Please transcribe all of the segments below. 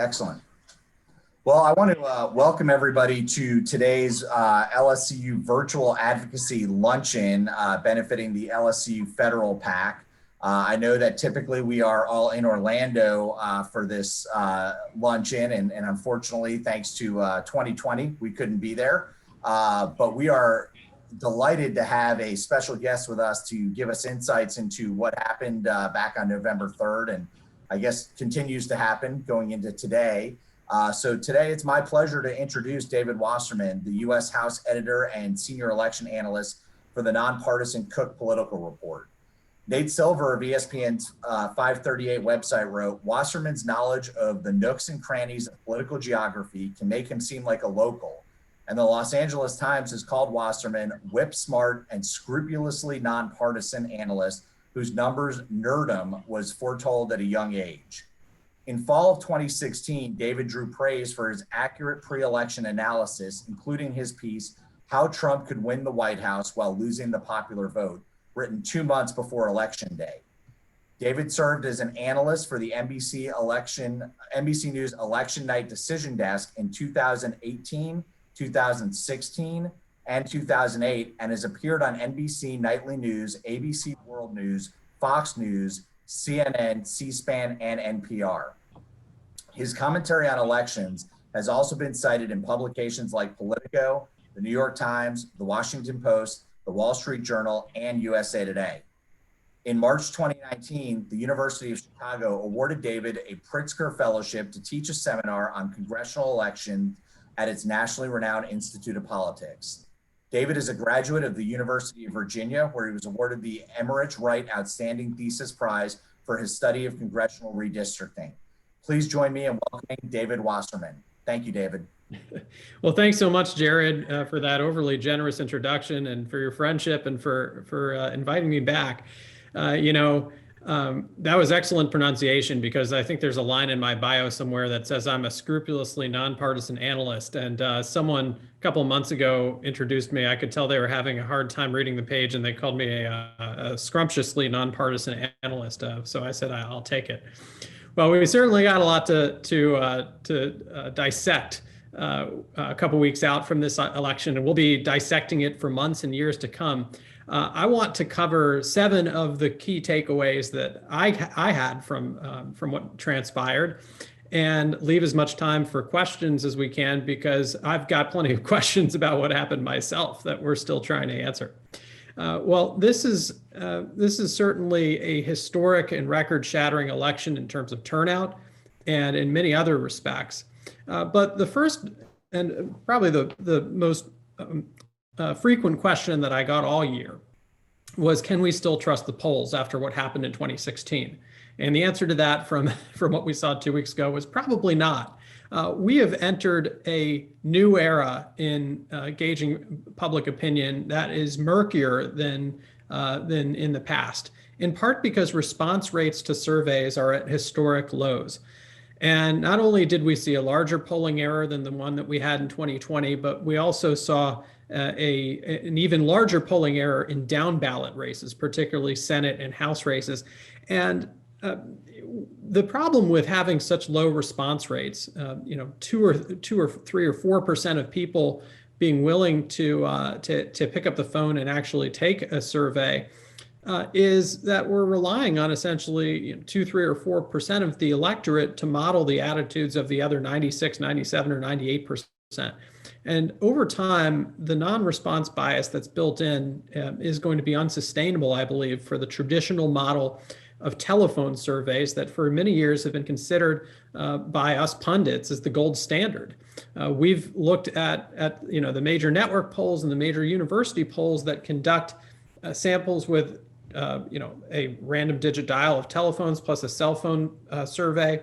Excellent. Well, I want to welcome everybody to today's LSCU virtual advocacy luncheon benefiting the LSCU Federal PAC. I know that typically we are all in Orlando for this luncheon, and unfortunately, thanks to 2020, we couldn't be there. But we are delighted to have a special guest with us to give us insights into what happened back on November 3rd, and I guess continues to happen going into today. So today it's my pleasure to introduce David Wasserman, the U.S. House editor and senior election analyst for the nonpartisan Cook Political Report. Nate Silver of ESPN's 538 website wrote, Wasserman's knowledge of the nooks and crannies of political geography can make him seem like a local. And the Los Angeles Times has called Wasserman whip smart and scrupulously nonpartisan analyst whose numbers nerdum was foretold at a young age. In fall of 2016, David drew praise for his accurate pre-election analysis, including his piece, How Trump Could Win the White House While Losing the Popular Vote, written 2 months before Election Day. David served as an analyst for the NBC News Election Night Decision Desk in 2018, 2016, and 2008, and has appeared on NBC Nightly News, ABC World News, Fox News, CNN, C-SPAN, and NPR. His commentary on elections has also been cited in publications like Politico, the New York Times, the Washington Post, the Wall Street Journal, and USA Today. In March 2019, the University of Chicago awarded David a Pritzker Fellowship to teach a seminar on congressional elections at its nationally renowned Institute of Politics. David is a graduate of the University of Virginia, where he was awarded the Emmerich Wright Outstanding Thesis Prize for his study of congressional redistricting. Please join me in welcoming David Wasserman. Thank you, David. Well, thanks so much, Jared, for that overly generous introduction and for your friendship and for inviting me back. That was excellent pronunciation, because I think there's a line in my bio somewhere that says I'm a scrupulously nonpartisan analyst. And someone a couple of months ago introduced me. I could tell they were having a hard time reading the page, and they called me a scrumptiously nonpartisan analyst. So I said, I'll take it. Well, we certainly got a lot to dissect a couple weeks out from this election, and we'll be dissecting it for months and years to come. I want to cover 7 of the key takeaways that I had from what transpired, and leave as much time for questions as we can, because I've got plenty of questions about what happened myself that we're still trying to answer. Well, this is certainly a historic and record-shattering election in terms of turnout and in many other respects. But the first and probably the most frequent question that I got all year was, can we still trust the polls after what happened in 2016? And the answer to that from what we saw 2 weeks ago was probably not. We have entered a new era in gauging public opinion that is murkier than in the past, in part because response rates to surveys are at historic lows. And not only did we see a larger polling error than the one that we had in 2020, but we also saw an even larger polling error in down ballot races, particularly Senate and House races. And the problem with having such low response rates, 2 or 3 or 4% of people being willing to pick up the phone and actually take a survey, is that we're relying on essentially 2, 3, or 4% of the electorate to model the attitudes of the other 96, 97, or 98%. And over time, the non-response bias that's built in is going to be unsustainable, I believe, for the traditional model of telephone surveys that for many years have been considered by us pundits as the gold standard. We've looked at the major network polls and the major university polls that conduct samples with a random digit dial of telephones plus a cell phone survey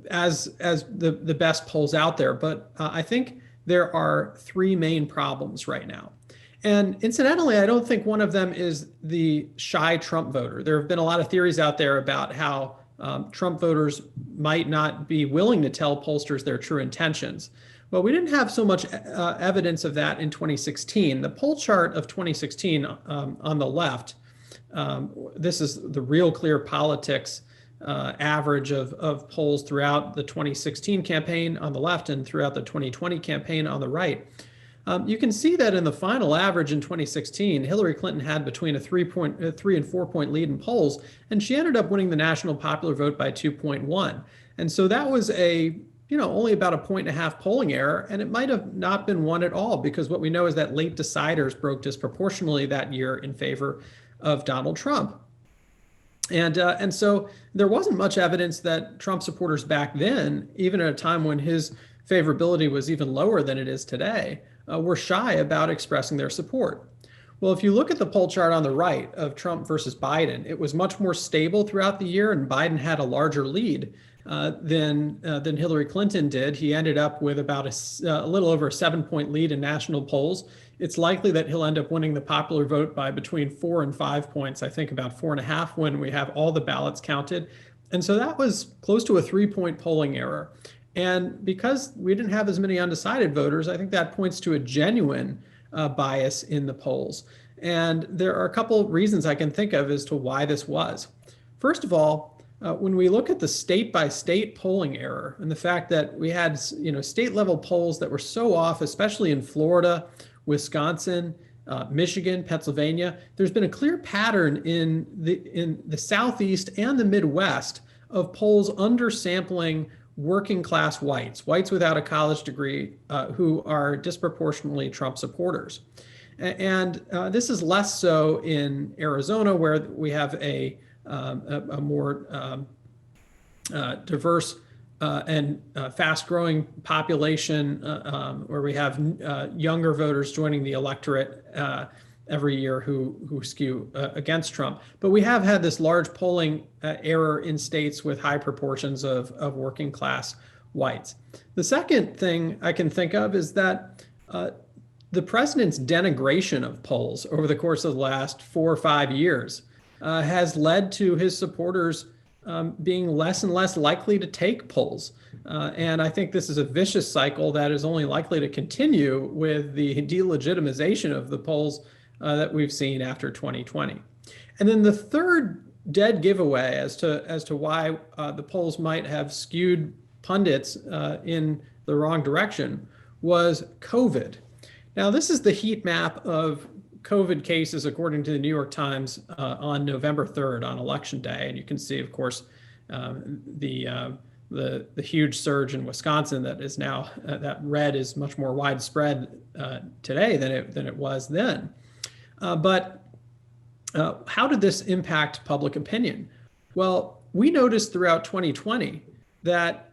as the best polls out there. But I think there are 3 main problems right now. And incidentally, I don't think one of them is the shy Trump voter. There have been a lot of theories out there about how Trump voters might not be willing to tell pollsters their true intentions. Well, we didn't have so much evidence of that in 2016. The poll chart of 2016 on the left, this is the Real Clear Politics average of polls throughout the 2016 campaign on the left and throughout the 2020 campaign on the right. You can see that in the final average in 2016, Hillary Clinton had between a 3 and 4 point lead in polls, and she ended up winning the national popular vote by 2.1. And so that was only about a 1.5 polling error, and it might have not been won at all, because what we know is that late deciders broke disproportionately that year in favor of Donald Trump. And so there wasn't much evidence that Trump supporters back then, even at a time when his favorability was even lower than it is today, were shy about expressing their support. Well, if you look at the poll chart on the right of Trump versus Biden, it was much more stable throughout the year, and Biden had a larger lead than Hillary Clinton did. He ended up with about a little over a 7 point lead in national polls. It's likely that he'll end up winning the popular vote by between 4 and 5 points, I think about 4.5 when we have all the ballots counted. And so that was close to a 3 point polling error. And because we didn't have as many undecided voters, I think that points to a genuine bias in the polls. And there are a couple of reasons I can think of as to why this was. First of all, when we look at the state by state polling error and the fact that we had state level polls that were so off, especially in Florida, Wisconsin, Michigan, Pennsylvania, there's been a clear pattern in the Southeast and the Midwest of polls undersampling working class whites without a college degree, who are disproportionately Trump supporters. And this is less so in Arizona, where we have a more diverse and fast-growing population, where we have younger voters joining the electorate every year who skew against Trump. But we have had this large polling error in states with high proportions of working class whites. The second thing I can think of is that the president's denigration of polls over the course of the last 4 or 5 years has led to his supporters being less and less likely to take polls. And I think this is a vicious cycle that is only likely to continue with the delegitimization of the polls that we've seen after 2020. And then the third dead giveaway as to why the polls might have skewed pundits in the wrong direction was COVID. Now, this is the heat map of COVID cases according to the New York Times on November 3rd, on Election Day. And you can see, of course, the huge surge in Wisconsin that is now, that red is much more widespread today than it was then. But how did this impact public opinion? Well, we noticed throughout 2020 that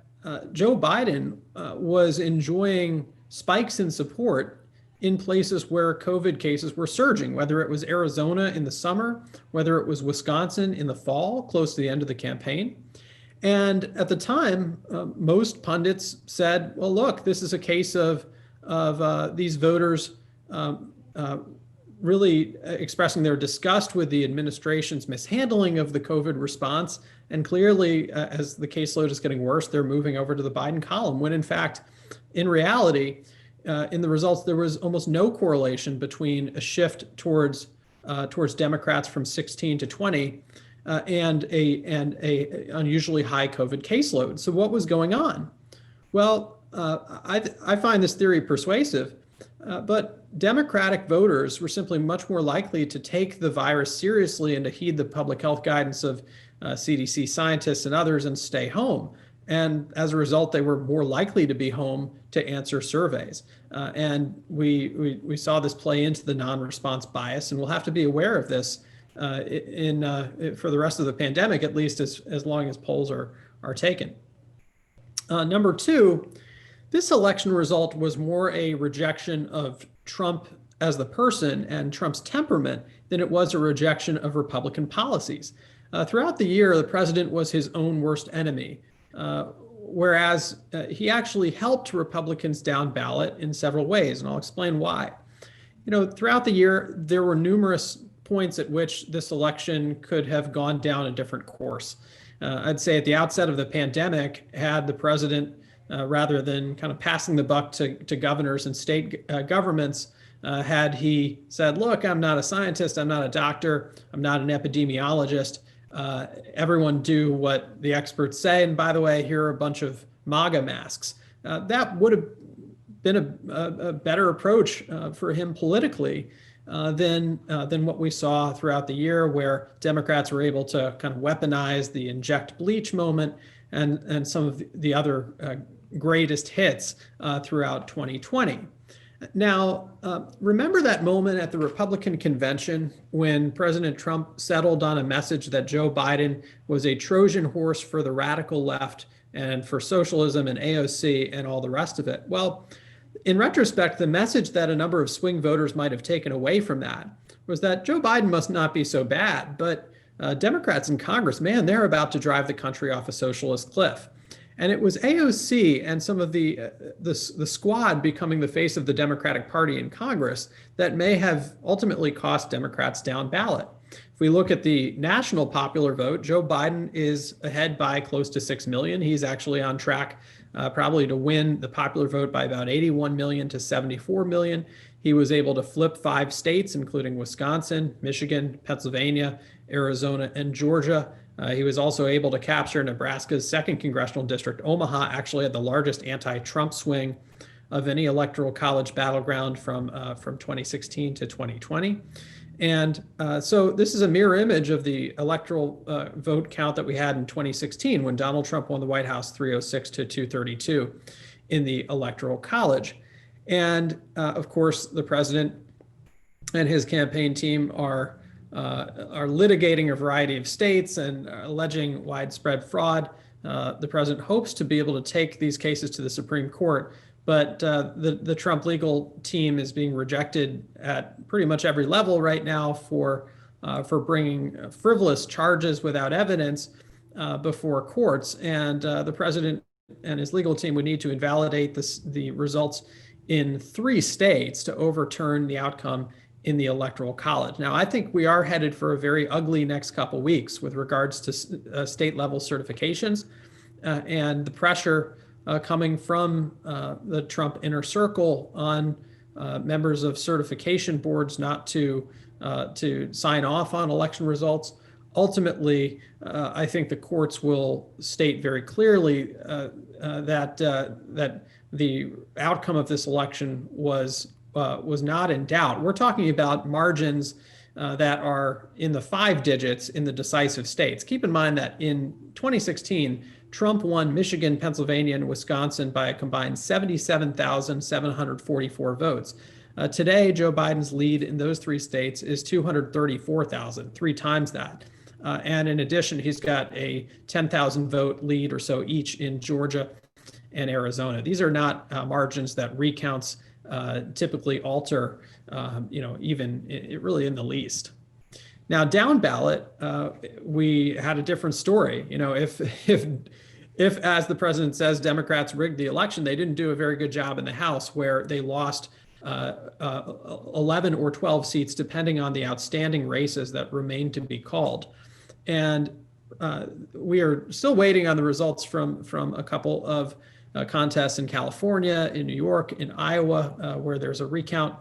Joe Biden was enjoying spikes in support in places where COVID cases were surging, whether it was Arizona in the summer, whether it was Wisconsin in the fall, close to the end of the campaign. And at the time, most pundits said, well, look, this is a case of these voters really expressing their disgust with the administration's mishandling of the COVID response. And clearly, as the caseload is getting worse, they're moving over to the Biden column, when in fact, in reality, in the results, there was almost no correlation between a shift towards Democrats from 16 to 20 and a unusually high COVID caseload. So what was going on? Well, I find this theory persuasive, but Democratic voters were simply much more likely to take the virus seriously and to heed the public health guidance of CDC scientists and others and stay home. And as a result, they were more likely to be home to answer surveys. And we saw this play into the non-response bias, and we'll have to be aware of this for the rest of the pandemic, at least as long as polls are taken. Number two, this election result was more a rejection of Trump as the person and Trump's temperament than it was a rejection of Republican policies. Throughout the year, the president was his own worst enemy. Whereas he actually helped Republicans down ballot in several ways, and I'll explain why. Throughout the year, there were numerous points at which this election could have gone down a different course. I'd say at the outset of the pandemic, had the president, rather than kind of passing the buck to governors and state governments, had he said, look, I'm not a scientist, I'm not a doctor, I'm not an epidemiologist, everyone do what the experts say. And by the way, here are a bunch of MAGA masks. That would have been a better approach for him politically than what we saw throughout the year, where Democrats were able to kind of weaponize the inject bleach moment and some of the other greatest hits throughout 2020. Now, remember that moment at the Republican convention when President Trump settled on a message that Joe Biden was a Trojan horse for the radical left and for socialism and AOC and all the rest of it? Well, in retrospect, the message that a number of swing voters might have taken away from that was that Joe Biden must not be so bad, but Democrats in Congress, man, they're about to drive the country off a socialist cliff. And it was AOC and some of the squad becoming the face of the Democratic Party in Congress that may have ultimately cost Democrats down ballot. If we look at the national popular vote, Joe Biden is ahead by close to 6 million. He's actually on track probably to win the popular vote by about 81 million to 74 million. He was able to flip 5 states, including Wisconsin, Michigan, Pennsylvania, Arizona, and Georgia. He was also able to capture Nebraska's 2nd congressional district. Omaha actually had the largest anti-Trump swing of any electoral college battleground from 2016 to 2020. And so this is a mirror image of the electoral vote count that we had in 2016 when Donald Trump won the White House 306 to 232 in the electoral college. And of course, the president and his campaign team are litigating a variety of states and alleging widespread fraud. The president hopes to be able to take these cases to the Supreme Court, but the Trump legal team is being rejected at pretty much every level right now for bringing frivolous charges without evidence before courts. And the president and his legal team would need to invalidate the results in 3 states to overturn the outcome in the electoral college. Now, I think we are headed for a very ugly next couple weeks with regards to state level certifications and the pressure coming from the Trump inner circle on members of certification boards not to sign off on election results. Ultimately, I think the courts will state very clearly that the outcome of this election was not in doubt. We're talking about margins that are in the 5 digits in the decisive states. Keep in mind that in 2016, Trump won Michigan, Pennsylvania, and Wisconsin by a combined 77,744 votes. Today, Joe Biden's lead in those 3 states is 234,000, 3 times that. And in addition, he's got a 10,000 vote lead or so each in Georgia and Arizona. These are not margins that recounts typically alter, even really in the least. Now, down ballot, we had a different story. If, as the president says, Democrats rigged the election, they didn't do a very good job in the House, where they lost 11 or 12 seats, depending on the outstanding races that remain to be called. And we are still waiting on the results from a couple of contests in California, in New York, in Iowa, where there's a recount.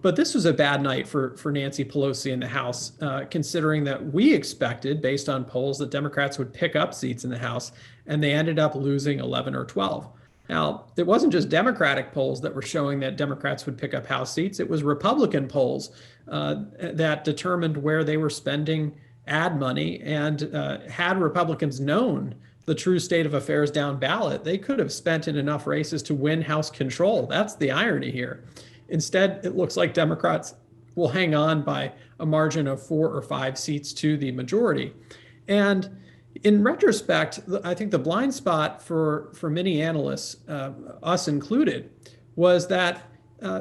But this was a bad night for Nancy Pelosi in the House, considering that we expected, based on polls, that Democrats would pick up seats in the House, and they ended up losing 11 or 12. Now, it wasn't just Democratic polls that were showing that Democrats would pick up House seats. It was Republican polls that determined where they were spending ad money. And had Republicans known the true state of affairs down ballot, they could have spent in enough races to win House control. That's the irony here. Instead, it looks like Democrats will hang on by a margin of 4 or 5 seats to the majority. And in retrospect, I think the blind spot for many analysts, us included, was that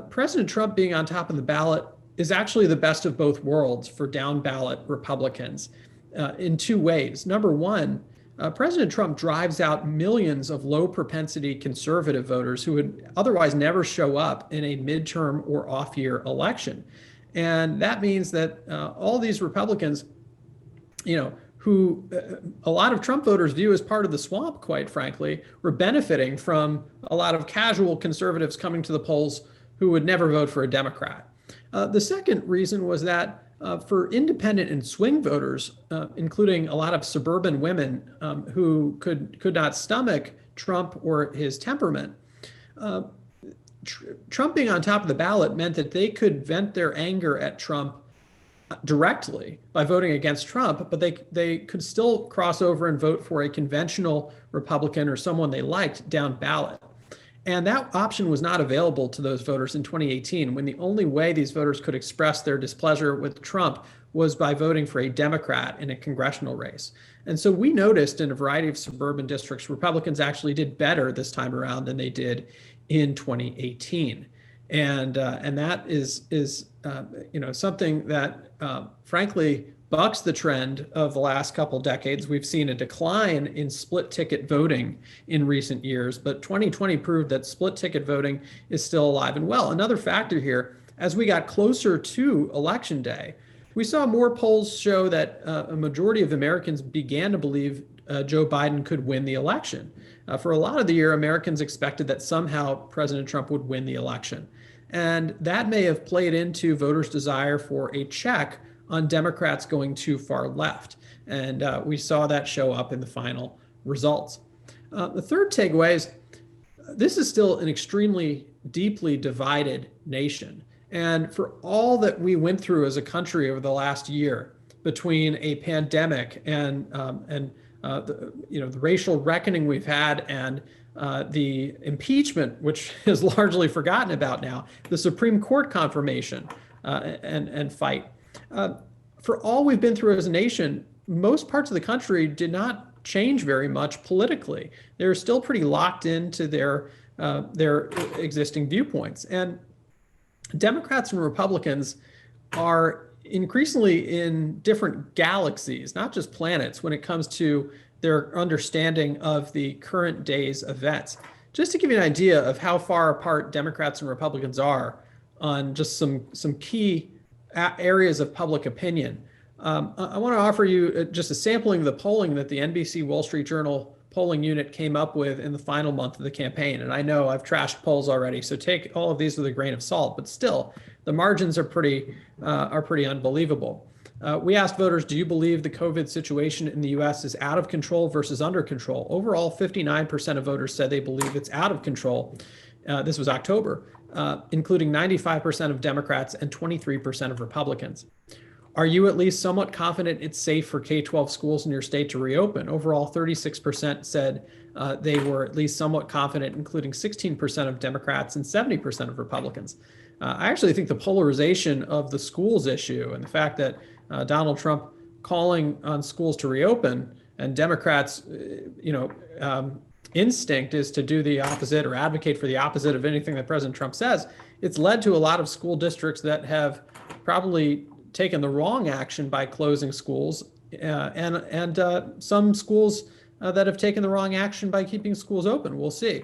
President Trump being on top of the ballot is actually the best of both worlds for down ballot Republicans in 2 ways. Number one, President Trump drives out millions of low propensity conservative voters who would otherwise never show up in a midterm or off year election. And that means that all these Republicans, who a lot of Trump voters view as part of the swamp, quite frankly, were benefiting from a lot of casual conservatives coming to the polls who would never vote for a Democrat. The second reason was that For independent and swing voters, including a lot of suburban women who could not stomach Trump or his temperament, Trump being on top of the ballot meant that they could vent their anger at Trump directly by voting against Trump, but they could still cross over and vote for a conventional Republican or someone they liked down ballot. And that option was not available to those voters in 2018, when the only way these voters could express their displeasure with Trump was by voting for a Democrat in a congressional race. And so we noticed in a variety of suburban districts, Republicans actually did better this time around than they did in 2018. And that is something that frankly bucks the trend of the last couple decades. We've seen a decline in split ticket voting in recent years, but 2020 proved that split ticket voting is still alive and well. Another factor here, as we got closer to election day, we saw more polls show that a majority of Americans began to believe Joe Biden could win the election. For a lot of the year, Americans expected that somehow President Trump would win the election. And that may have played into voters' desire for a check on Democrats going too far left. And we saw that show up in the final results. The third takeaway is this is still an extremely deeply divided nation. And for all that we went through as a country over the last year, between a pandemic and the racial reckoning we've had, and the impeachment, which is largely forgotten about now, the Supreme Court confirmation and fight. For all we've been through as a nation, most parts of the country did not change very much politically. They're still pretty locked into their existing viewpoints. And Democrats and Republicans are increasingly in different galaxies, not just planets, when it comes to their understanding of the current day's events. Just to give you an idea of how far apart Democrats and Republicans are on just some key areas of public opinion, I want to offer you just a sampling of the polling that the NBC Wall Street Journal polling unit came up with in the final month of the campaign. And I know I've trashed polls already, so take all of these with a grain of salt, but still, the margins are pretty unbelievable. We asked voters, do you believe the COVID situation in the US is out of control versus under control? Overall, 59% of voters said they believe it's out of control. This was October, including 95% of Democrats and 23% of Republicans. Are you at least somewhat confident it's safe for K-12 schools in your state to reopen? Overall, 36% said they were at least somewhat confident, including 16% of Democrats and 70% of Republicans. I actually think the polarization of the schools issue and the fact that Donald Trump calling on schools to reopen and Democrats, instinct is to do the opposite or advocate for the opposite of anything that President Trump says. It's led to a lot of school districts that have probably taken the wrong action by closing schools, and some schools that have taken the wrong action by keeping schools open. We'll see.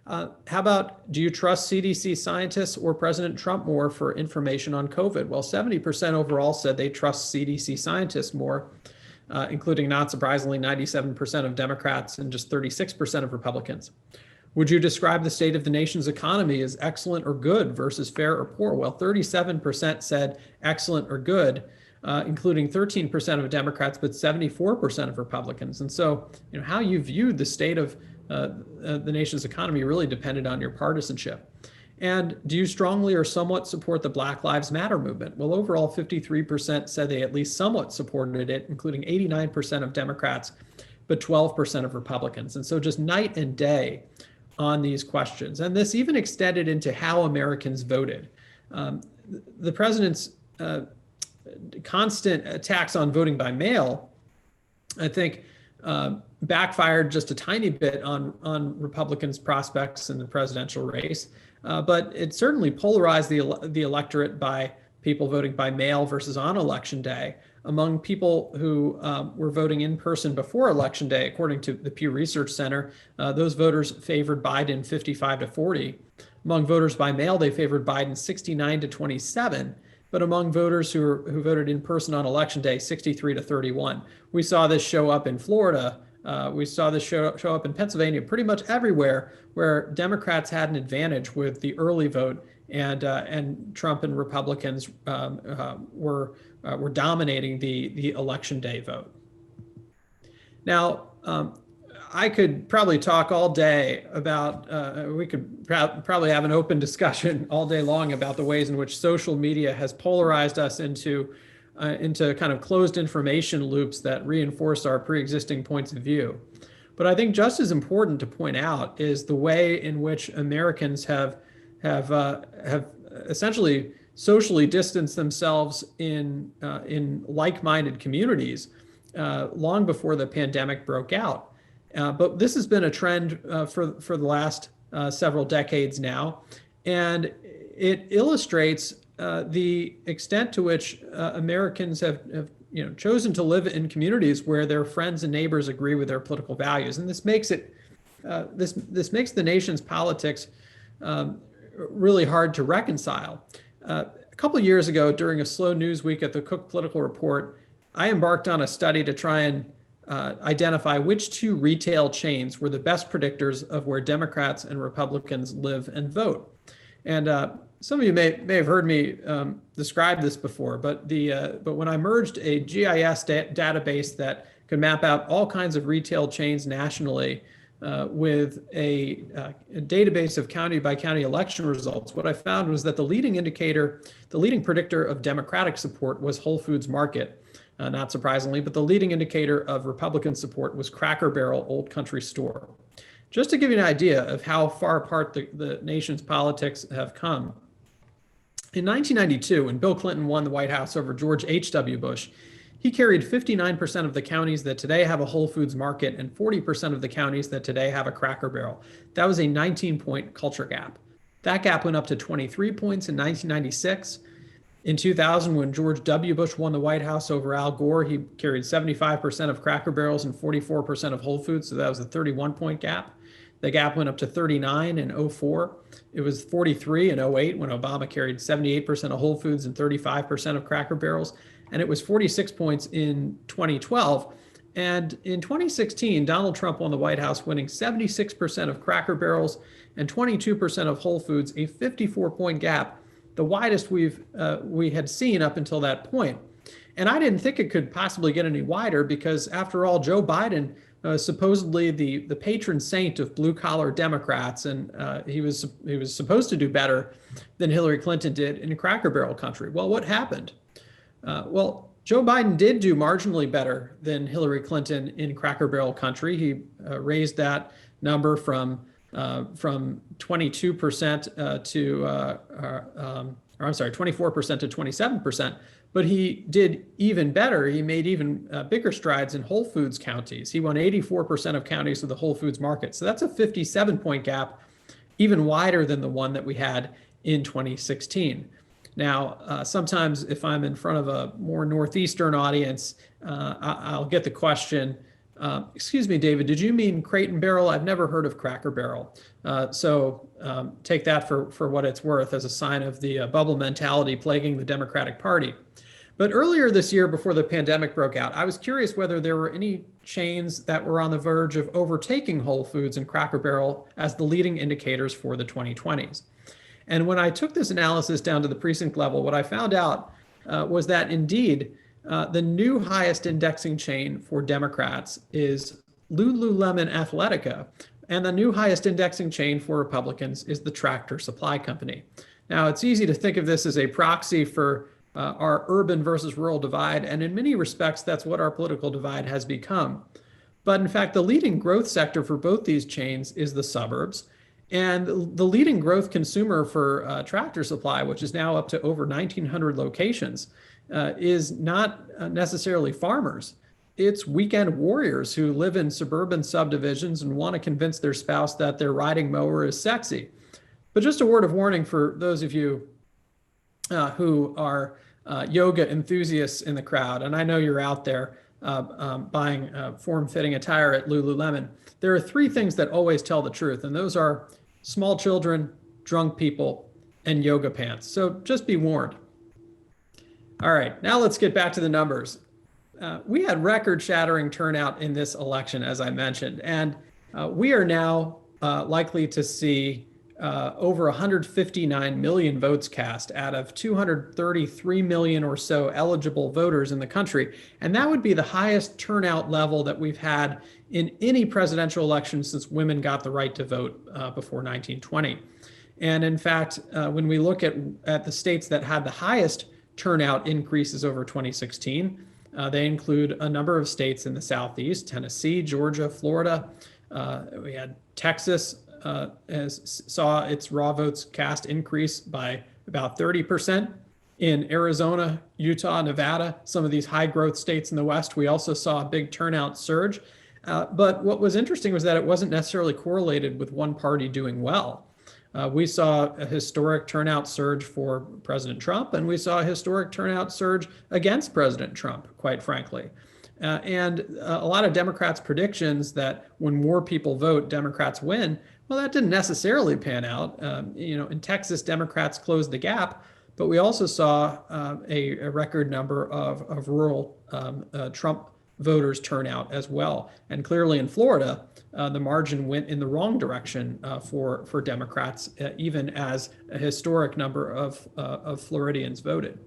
How about, do you trust CDC scientists or President Trump more for information on COVID? Well, 70% overall said they trust CDC scientists more, including, not surprisingly, 97% of Democrats and just 36% of Republicans. Would you describe the state of the nation's economy as excellent or good versus fair or poor? Well, 37% said excellent or good, including 13% of Democrats, but 74% of Republicans. And so, how you viewed the state of the nation's economy really depended on your partisanship. And do you strongly or somewhat support the Black Lives Matter movement? Well, overall, 53% said they at least somewhat supported it, including 89% of Democrats, but 12% of Republicans. And so just night and day on these questions. And this even extended into how Americans voted. The president's constant attacks on voting by mail, I think, backfired just a tiny bit on Republicans' prospects in the presidential race. But it certainly polarized the electorate by people voting by mail versus on election day. Among people who were voting in person before Election Day, according to the Pew Research Center, those voters favored Biden 55-40. Among voters by mail, they favored Biden 69-27. But among voters who voted in person on Election Day, 63-31. We saw this show up in Florida. We saw this show up in Pennsylvania, pretty much everywhere where Democrats had an advantage with the early vote and Trump and Republicans were dominating the election day vote. Now, I could probably talk all day about, we could probably have an open discussion all day long about the ways in which social media has polarized us into kind of closed information loops that reinforce our pre-existing points of view. But I think just as important to point out is the way in which Americans have essentially socially distanced themselves in like-minded communities long before the pandemic broke out. But this has been a trend for the last several decades now, and it illustrates the extent to which Americans have chosen to live in communities where their friends and neighbors agree with their political values, and this makes it this makes the nation's politics really hard to reconcile. A couple of years ago, during a slow news week at the Cook Political Report, I embarked on a study to try and identify which two retail chains were the best predictors of where Democrats and Republicans live and vote. And some of you may have heard me describe this before, but when I merged a GIS database that could map out all kinds of retail chains nationally with a database of county by county election results, what I found was that the leading predictor of Democratic support was Whole Foods Market. Not surprisingly, but the leading indicator of Republican support was Cracker Barrel Old Country Store. Just to give you an idea of how far apart the nation's politics have come, in 1992, when Bill Clinton won the White House over George H.W. Bush, he carried 59% of the counties that today have a Whole Foods Market and 40% of the counties that today have a Cracker Barrel. That was a 19-point culture gap. That gap went up to 23 points in 1996. In 2000, when George W. Bush won the White House over Al Gore, he carried 75% of Cracker Barrels and 44% of Whole Foods, so that was a 31-point gap. The gap went up to 39 in 2004. It was 43 in 2008 when Obama carried 78% of Whole Foods and 35% of Cracker Barrels, and it was 46 points in 2012. And in 2016, Donald Trump won the White House, winning 76% of Cracker Barrels and 22% of Whole Foods, a 54-point gap, the widest we had seen up until that point. And I didn't think it could possibly get any wider because, after all, Joe Biden supposedly the patron saint of blue-collar Democrats, and he was supposed to do better than Hillary Clinton did in Cracker Barrel country. Well, what happened? Well, Joe Biden did do marginally better than Hillary Clinton in Cracker Barrel country. He raised that number from 22% to, or I'm sorry, 24% to 27%. But he did even better. He made even bigger strides in Whole Foods counties. He won 84% of counties with the Whole Foods Market. So that's a 57-point gap, even wider than the one that we had in 2016. Now, sometimes if I'm in front of a more Northeastern audience, I'll get the question, excuse me, David, did you mean Crate and Barrel? I've never heard of Cracker Barrel. So take that for what it's worth as a sign of the bubble mentality plaguing the Democratic Party. But earlier this year, before the pandemic broke out, I was curious whether there were any chains that were on the verge of overtaking Whole Foods and Cracker Barrel as the leading indicators for the 2020s. And when I took this analysis down to the precinct level, what I found out was that indeed, the new highest indexing chain for Democrats is Lululemon Athletica, and the new highest indexing chain for Republicans is the Tractor Supply Company. Now, it's easy to think of this as a proxy for our urban versus rural divide, and in many respects, that's what our political divide has become. But in fact, the leading growth sector for both these chains is the suburbs, and the leading growth consumer for Tractor Supply, which is now up to over 1,900 locations, is not necessarily farmers. It's weekend warriors who live in suburban subdivisions and want to convince their spouse that their riding mower is sexy. But just a word of warning for those of you who are yoga enthusiasts in the crowd, and I know you're out there buying form-fitting attire at Lululemon. There are three things that always tell the truth, and those are small children, drunk people, and yoga pants. So just be warned. All right, now let's get back to the numbers. We had record-shattering turnout in this election, as I mentioned, and we are now likely to see over 159 million votes cast out of 233 million or so eligible voters in the country. And that would be the highest turnout level that we've had in any presidential election since women got the right to vote before 1920. And in fact, when we look at the states that had the highest turnout increases over 2016, they include a number of states in the Southeast: Tennessee, Georgia, Florida. We had Texas saw its raw votes cast increase by about 30%. In Arizona, Utah, Nevada, some of these high growth states in the West, we also saw a big turnout surge. But what was interesting was that it wasn't necessarily correlated with one party doing well. We saw a historic turnout surge for President Trump, and we saw a historic turnout surge against President Trump, quite frankly. And a lot of Democrats' predictions that when more people vote, Democrats win, well, that didn't necessarily pan out. In Texas, Democrats closed the gap, but we also saw a record number of rural Trump voters turn out as well. And clearly in Florida, the margin went in the wrong direction for Democrats, even as a historic number of Floridians voted.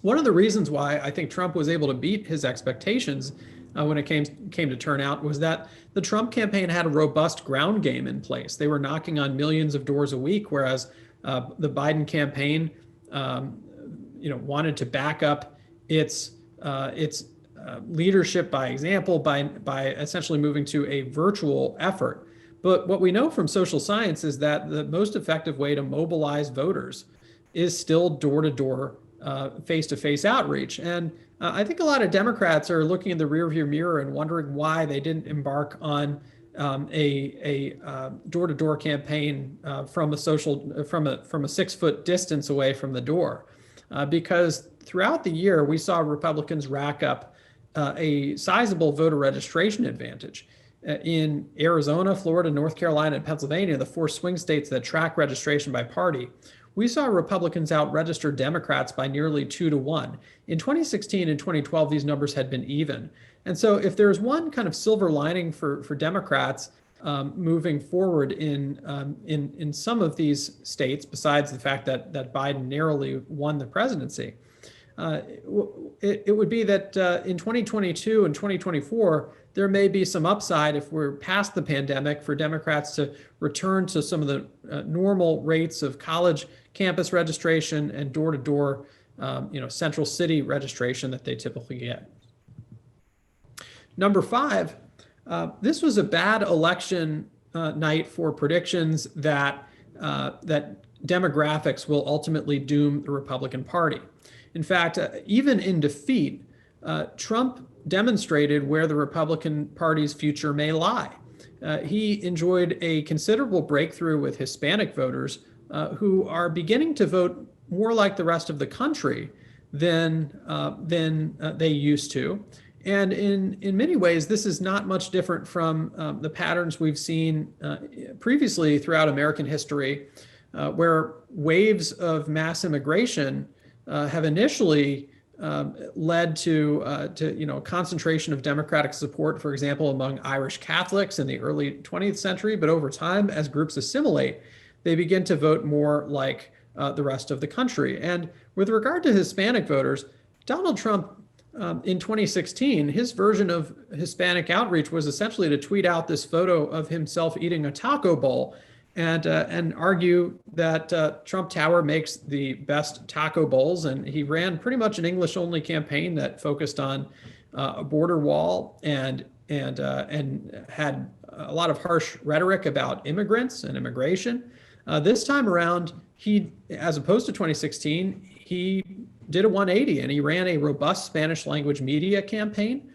One of the reasons why I think Trump was able to beat his expectations when it came to turnout was that the Trump campaign had a robust ground game in place. They were knocking on millions of doors a week, whereas the Biden campaign, wanted to back up its leadership by example by essentially moving to a virtual effort. But what we know from social science is that the most effective way to mobilize voters is still door-to-door, face-to-face outreach. And I think a lot of Democrats are looking in the rearview mirror and wondering why they didn't embark on a door-to-door campaign from a 6-foot distance away from the door, because throughout the year we saw Republicans rack up a sizable voter registration advantage. In Arizona, Florida, North Carolina, and Pennsylvania, the 4 swing states that track registration by party, we saw Republicans out-register Democrats by nearly 2-1. In 2016 and 2012, these numbers had been even. And so if there's one kind of silver lining for Democrats moving forward in some of these states, besides the fact that Biden narrowly won the presidency, it would be that in 2022 and 2024, there may be some upside if we're past the pandemic for Democrats to return to some of the normal rates of college campus registration and door-to-door, central city registration that they typically get. Number 5, this was a bad election night for predictions that demographics will ultimately doom the Republican Party. In fact, even in defeat, Trump demonstrated where the Republican Party's future may lie. He enjoyed a considerable breakthrough with Hispanic voters who are beginning to vote more like the rest of the country than they used to. And in many ways, this is not much different from the patterns we've seen previously throughout American history, where waves of mass immigration have initially led to a concentration of Democratic support, for example, among Irish Catholics in the early 20th century. But over time, as groups assimilate, they begin to vote more like the rest of the country. And with regard to Hispanic voters, Donald Trump in 2016, his version of Hispanic outreach was essentially to tweet out this photo of himself eating a taco bowl and argue that Trump Tower makes the best taco bowls. And he ran pretty much an English-only campaign that focused on a border wall and had a lot of harsh rhetoric about immigrants and immigration. This time around, he, as opposed to 2016, he did a 180 and he ran a robust Spanish language media campaign.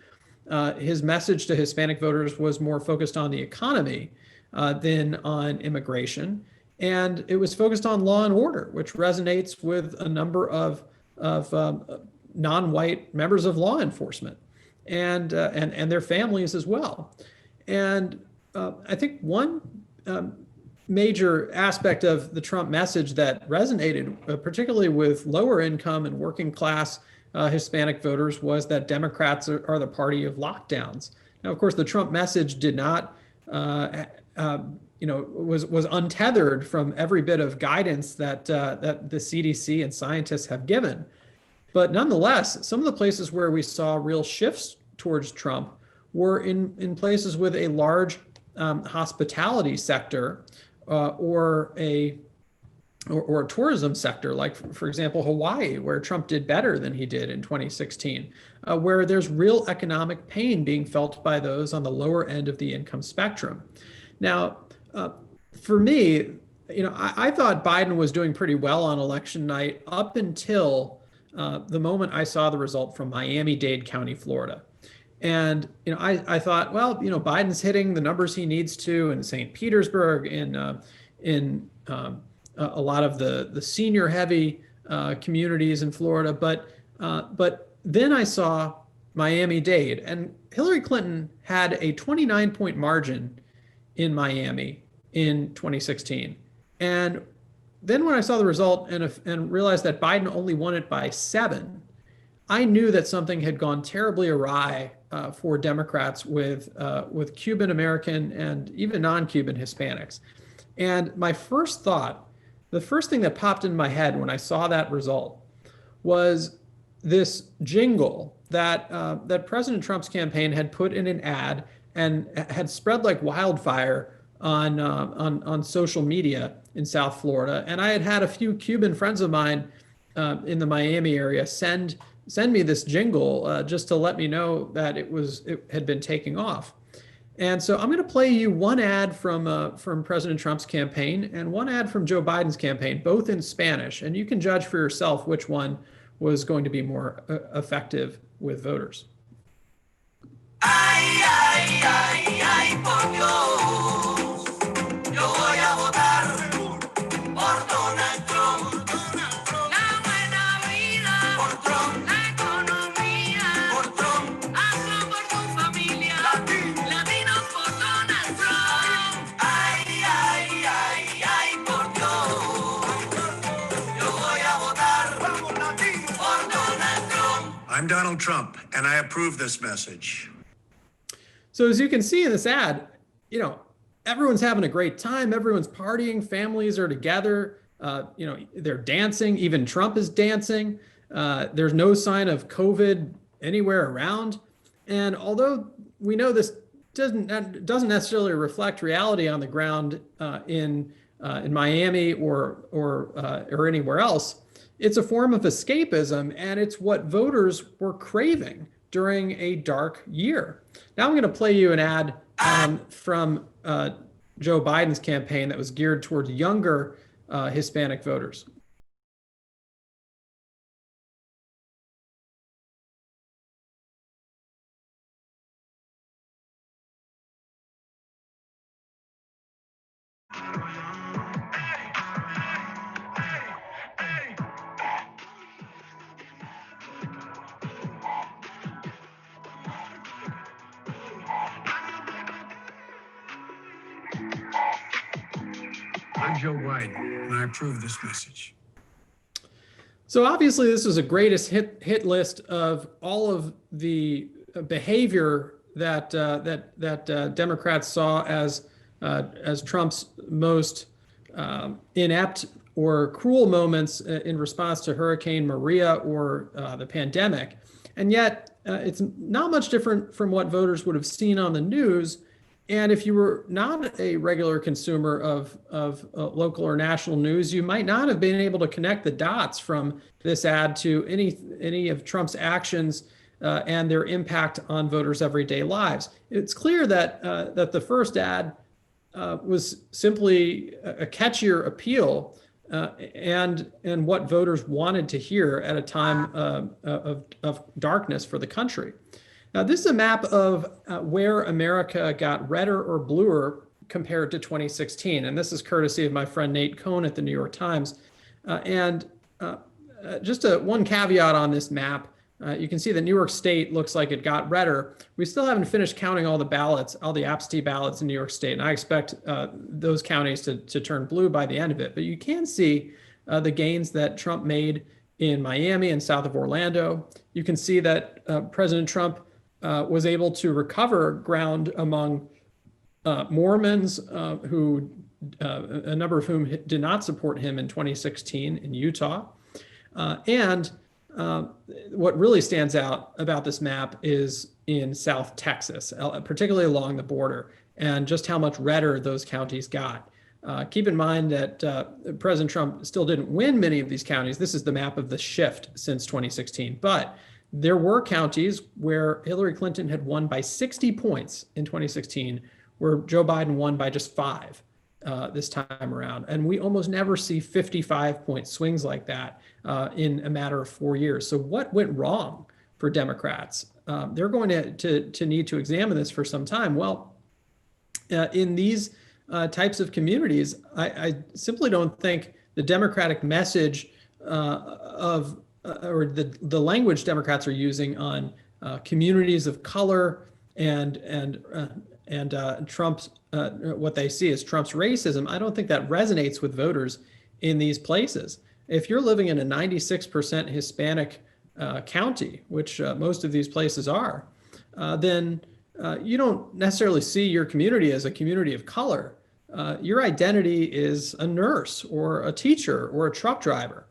His message to Hispanic voters was more focused on the economy than on immigration. And it was focused on law and order, which resonates with a number of non-white members of law enforcement and their families as well. And I think one major aspect of the Trump message that resonated, particularly with lower income and working class Hispanic voters, was that Democrats are the party of lockdowns. Now, of course, the Trump message did not was untethered from every bit of guidance that the CDC and scientists have given. But nonetheless, some of the places where we saw real shifts towards Trump were in places with a large hospitality sector or a tourism sector, like, for example, Hawaii, where Trump did better than he did in 2016, where there's real economic pain being felt by those on the lower end of the income spectrum. Now, for me, I thought Biden was doing pretty well on election night up until the moment I saw the result from Miami-Dade County, Florida. And I thought, well, Biden's hitting the numbers he needs to in St. Petersburg, in a lot of the senior heavy communities in Florida. But then I saw Miami-Dade, and Hillary Clinton had a 29-point margin in Miami in 2016. And then when I saw the result and realized that Biden only won it by 7, I knew that something had gone terribly awry for Democrats with Cuban American and even non-Cuban Hispanics. And my first thought, the first thing that popped in my head when I saw that result, was this jingle that President Trump's campaign had put in an ad and had spread like wildfire on social media in South Florida. And I had had a few Cuban friends of mine in the Miami area send me this jingle just to let me know that it had been taking off. And so I'm going to play you one ad from President Trump's campaign and one ad from Joe Biden's campaign, both in Spanish, and you can judge for yourself which one was going to be more effective with voters. Ay, ay, ay, ay, por Dios, yo voy a votar por Donald Trump. La buena vida por Trump, la economía por Trump, hazlo por tu familia, latinos por Donald Trump. Ay, ay, ay, ay, por Dios, yo voy a votar por Donald Trump. I'm Donald Trump, and I approve this message. So as you can see in this ad, everyone's having a great time. Everyone's partying. Families are together. They're dancing. Even Trump is dancing. There's no sign of COVID anywhere around. And although we know this doesn't necessarily reflect reality on the ground in Miami or anywhere else, it's a form of escapism, and it's what voters were craving during a dark year. Now I'm going to play you an ad from Joe Biden's campaign that was geared towards younger Hispanic voters. I'm Joe Biden, and I approve this message. So obviously, this was a greatest hit list of all of the behavior that Democrats saw as Trump's most inept or cruel moments in response to Hurricane Maria or the pandemic. And yet, it's not much different from what voters would have seen on the news. And if you were not a regular consumer of local or national news, you might not have been able to connect the dots from this ad to any of Trump's actions and their impact on voters' everyday lives. It's clear that the first ad was simply a catchier appeal and what voters wanted to hear at a time of darkness for the country. Now, this is a map of where America got redder or bluer compared to 2016. And this is courtesy of my friend Nate Cohn at the New York Times. Just one caveat on this map. You can see that New York State looks like it got redder. We still haven't finished counting all the ballots, all the absentee ballots in New York State. And I expect those counties to turn blue by the end of it. But you can see the gains that Trump made in Miami and south of Orlando. You can see that President Trump was able to recover ground among Mormons, who a number of whom did not support him in 2016 in Utah. And what really stands out about this map is in South Texas, particularly along the border, and just how much redder those counties got. Keep in mind that President Trump still didn't win many of these counties. This is the map of the shift since 2016. But there were counties where Hillary Clinton had won by 60 points in 2016, where Joe Biden won by just 5 this time around. And we almost never see 55-point swings like that in a matter of 4 years. So what went wrong for Democrats? They're going to need to examine this for some time. Well, in these types of communities, I simply don't think the Democratic message or the language Democrats are using on communities of color and Trump's what they see as Trump's racism, I don't think that resonates with voters in these places. If you're living in a 96% Hispanic county, which most of these places are, then you don't necessarily see your community as a community of color. Your identity is a nurse or a teacher or a truck driver.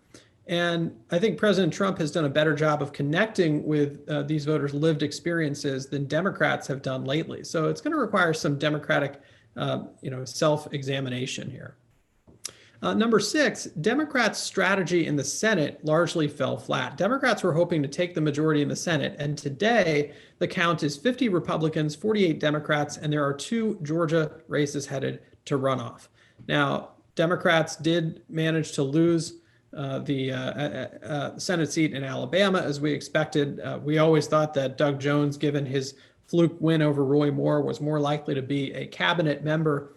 And I think President Trump has done a better job of connecting with these voters' lived experiences than Democrats have done lately. So it's going to require some Democratic, self-examination here. Number 6, Democrats' strategy in the Senate largely fell flat. Democrats were hoping to take the majority in the Senate, and today the count is 50 Republicans, 48 Democrats, and there are 2 Georgia races headed to runoff. Now, Democrats did manage to lose the Senate seat in Alabama, as we expected. We always thought that Doug Jones, given his fluke win over Roy Moore, was more likely to be a cabinet member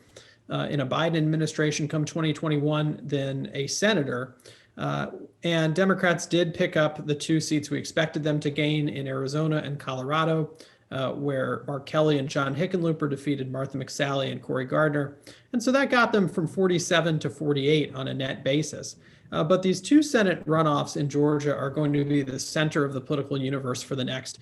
in a Biden administration come 2021 than a senator. And Democrats did pick up the 2 seats we expected them to gain in Arizona and Colorado, where Mark Kelly and John Hickenlooper defeated Martha McSally and Cory Gardner. And so that got them from 47 to 48 on a net basis. But these 2 Senate runoffs in Georgia are going to be the center of the political universe for the next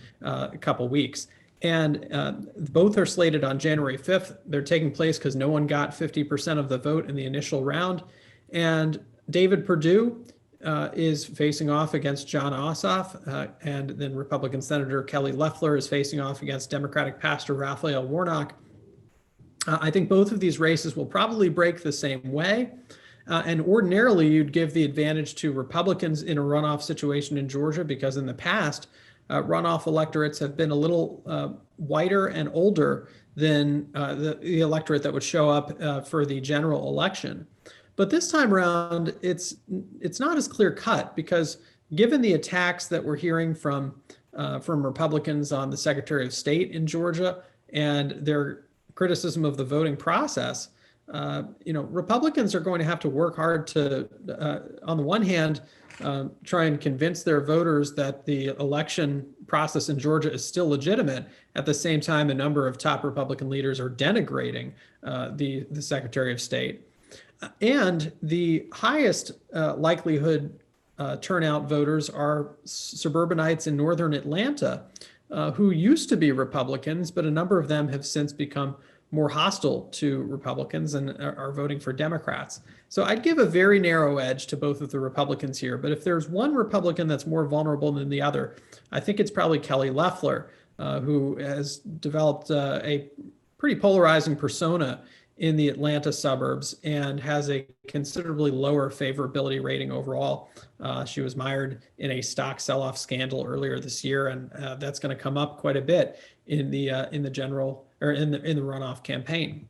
couple weeks. And both are slated on January 5th. They're taking place because no one got 50% of the vote in the initial round. And David Perdue is facing off against John Ossoff. And then Republican Senator Kelly Loeffler is facing off against Democratic Pastor Raphael Warnock. I think both of these races will probably break the same way. And ordinarily, you'd give the advantage to Republicans in a runoff situation in Georgia, because in the past, runoff electorates have been a little whiter and older than the electorate that would show up for the general election. But this time around, it's not as clear cut, because given the attacks that we're hearing from Republicans on the Secretary of State in Georgia and their criticism of the voting process, Republicans are going to have to work hard to, on the one hand, try and convince their voters that the election process in Georgia is still legitimate. At the same time, a number of top Republican leaders are denigrating the Secretary of State. And the highest likelihood turnout voters are suburbanites in northern Atlanta, who used to be Republicans, but a number of them have since become more hostile to Republicans and are voting for Democrats. So I'd give a very narrow edge to both of the Republicans here. But if there's one Republican that's more vulnerable than the other, I think it's probably Kelly Loeffler, who has developed a pretty polarizing persona in the Atlanta suburbs and has a considerably lower favorability rating overall. She was mired in a stock sell-off scandal earlier this year, and that's going to come up quite a bit in the general or in the runoff campaign.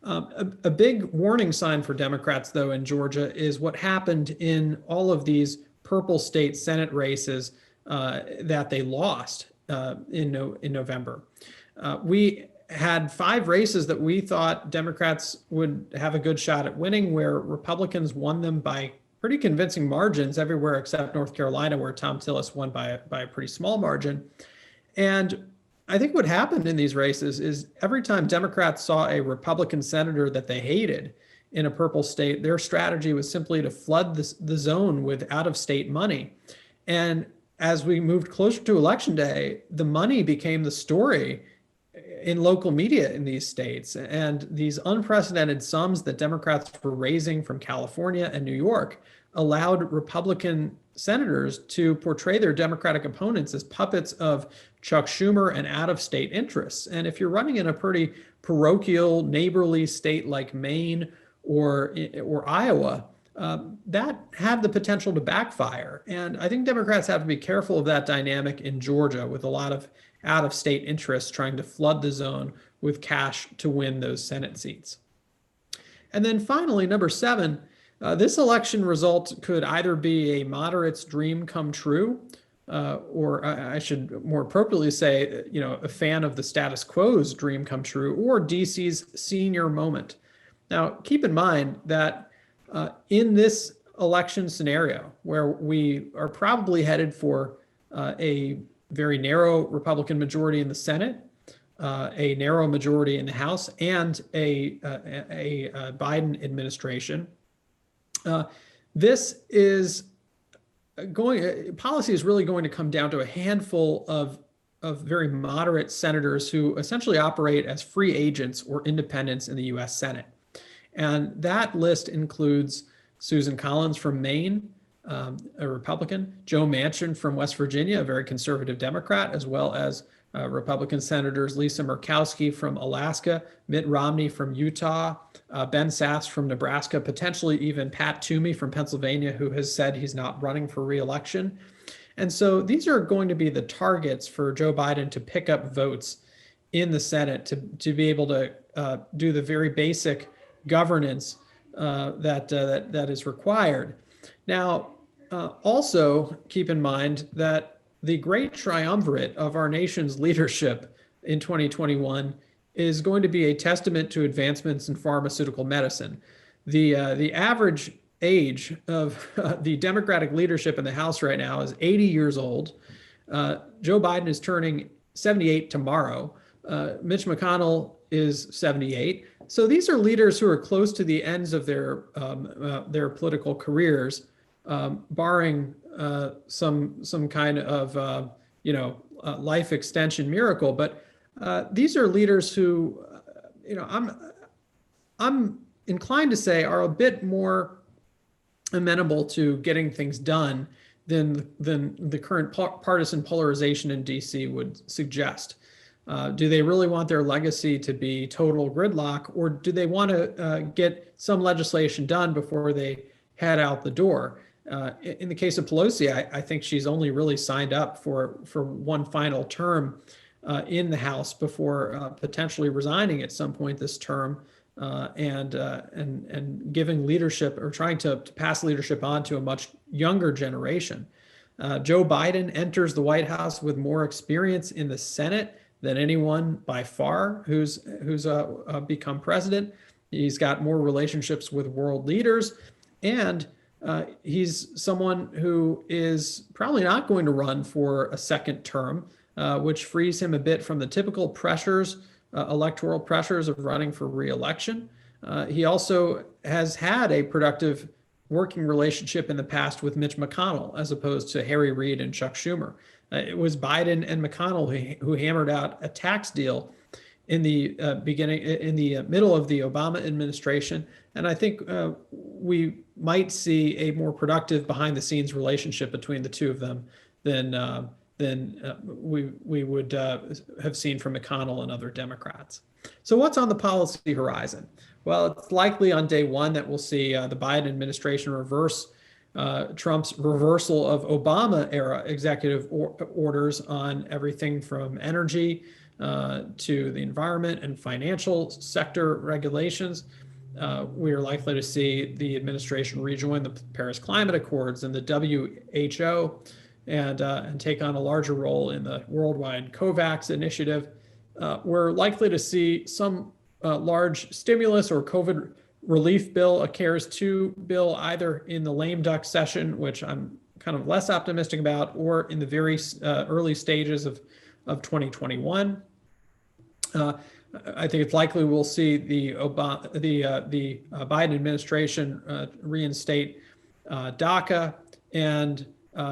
A big warning sign for Democrats, though, in Georgia is what happened in all of these purple state Senate races that they lost in November. We had 5 races that we thought Democrats would have a good shot at winning, where Republicans won them by pretty convincing margins everywhere except North Carolina, where Tom Tillis won by a pretty small margin. And I think what happened in these races is every time Democrats saw a Republican senator that they hated in a purple state, their strategy was simply to flood the zone with out-of-state money. And as we moved closer to Election Day, the money became the story in local media in these states. And these unprecedented sums that Democrats were raising from California and New York allowed Republican senators to portray their Democratic opponents as puppets of Chuck Schumer and out-of-state interests. And if you're running in a pretty parochial, neighborly state like Maine or Iowa, that had the potential to backfire. And I think Democrats have to be careful of that dynamic in Georgia, with a lot of out-of-state interests trying to flood the zone with cash to win those Senate seats. And then finally, number 7, this election result could either be a moderate's dream come true, or I should more appropriately say, a fan of the status quo's dream come true, or DC's senior moment. Now, keep in mind that in this election scenario, where we are probably headed for a very narrow Republican majority in the Senate, a narrow majority in the House, and a Biden administration, policy is really going to come down to a handful of very moderate senators who essentially operate as free agents or independents in the U.S. Senate. And that list includes Susan Collins from Maine, a Republican, Joe Manchin from West Virginia, a very conservative Democrat, as well as Republican Senators Lisa Murkowski from Alaska, Mitt Romney from Utah, Ben Sasse from Nebraska, potentially even Pat Toomey from Pennsylvania, who has said he's not running for re-election. And so these are going to be the targets for Joe Biden to pick up votes in the Senate to be able to do the very basic governance that is required. Now, also keep in mind that the great triumvirate of our nation's leadership in 2021 is going to be a testament to advancements in pharmaceutical medicine. The average age of the Democratic leadership in the House right now is 80 years old. Joe Biden is turning 78 tomorrow. Mitch McConnell is 78. So these are leaders who are close to the ends of their political careers, barring some kind of life extension miracle. But these are leaders who, I'm inclined to say, are a bit more amenable to getting things done than the current partisan polarization in DC would suggest. Do they really want their legacy to be total gridlock, or do they want to get some legislation done before they head out the door? In the case of Pelosi, I think she's only really signed up for one final term in the House before potentially resigning at some point this term and giving leadership, or trying to pass leadership on to a much younger generation. Joe Biden enters the White House with more experience in the Senate than anyone by far who's become president. He's got more relationships with world leaders, and he's someone who is probably not going to run for a second term, which frees him a bit from the typical pressures, electoral pressures of running for re-election. He also has had a productive working relationship in the past with Mitch McConnell, as opposed to Harry Reid and Chuck Schumer. It was Biden and McConnell who hammered out a tax deal in the middle of the Obama administration. And I think we might see a more productive behind-the-scenes relationship between the two of them than we would have seen from McConnell and other Democrats. So what's on the policy horizon? Well, it's likely on day one that we'll see the Biden administration reverse Trump's reversal of Obama-era executive orders on everything from energy to the environment and financial sector regulations. We are likely to see the administration rejoin the Paris Climate Accords and the WHO and take on a larger role in the worldwide COVAX initiative. We're likely to see some large stimulus or COVID relief bill, a CARES 2 bill, either in the lame duck session, which I'm kind of less optimistic about, or in the very early stages of 2021. I think it's likely we'll see the Biden administration reinstate DACA and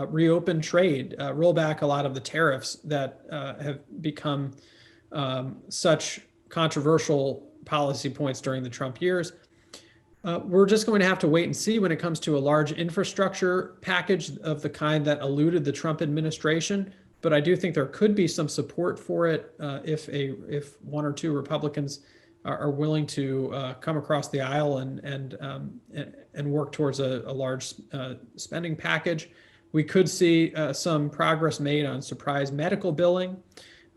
reopen trade, roll back a lot of the tariffs that have become such controversial policy points during the Trump years. We're just going to have to wait and see when it comes to a large infrastructure package of the kind that eluded the Trump administration. But I do think there could be some support for it if one or two Republicans are willing to come across the aisle and work towards a large spending package. We could see some progress made on surprise medical billing.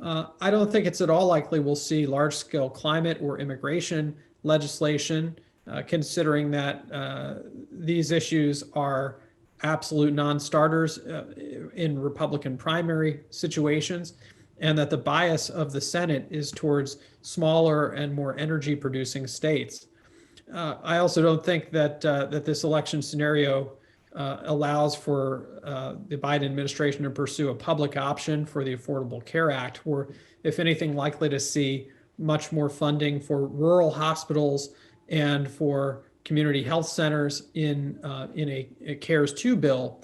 I don't think it's at all likely we'll see large-scale climate or immigration legislation, considering that these issues are absolute non-starters in Republican primary situations, and that the bias of the Senate is towards smaller and more energy-producing states. I also don't think that this election scenario allows for the Biden administration to pursue a public option for the Affordable Care Act. We're, if anything, likely to see much more funding for rural hospitals and for community health centers in a CARES 2 bill,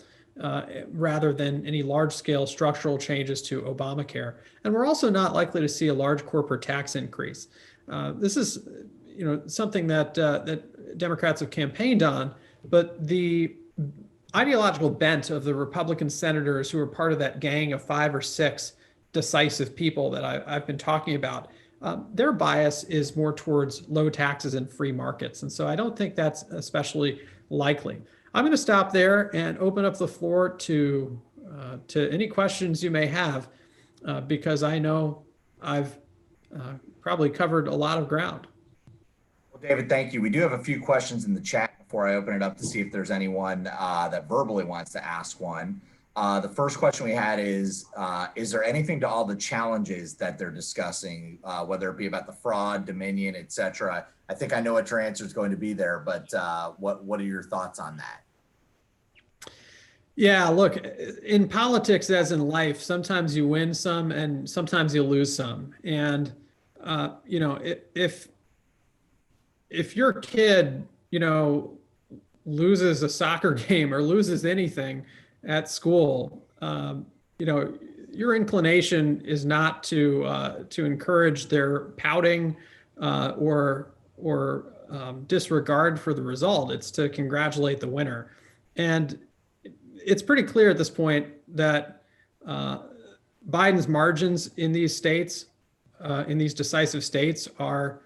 rather than any large-scale structural changes to Obamacare. And we're also not likely to see a large corporate tax increase. This is, something that Democrats have campaigned on, but the ideological bent of the Republican senators who are part of that gang of 5 or 6 decisive people that I've been talking about, their bias is more towards low taxes and free markets. And so I don't think that's especially likely. I'm going to stop there and open up the floor to any questions you may have, because I know I've probably covered a lot of ground. Well, David, thank you. We do have a few questions in the chat before I open it up to see if there's anyone that verbally wants to ask one. The first question we had is there anything to all the challenges that they're discussing, whether it be about the fraud, Dominion, et cetera? I think I know what your answer is going to be there, but what are your thoughts on that? Yeah, look, in politics, as in life, sometimes you win some and sometimes you lose some. And, if your kid, loses a soccer game or loses anything at school, your inclination is not to encourage their pouting or disregard for the result. It's to congratulate the winner. And it's pretty clear at this point that Biden's margins in these states, in these decisive states, are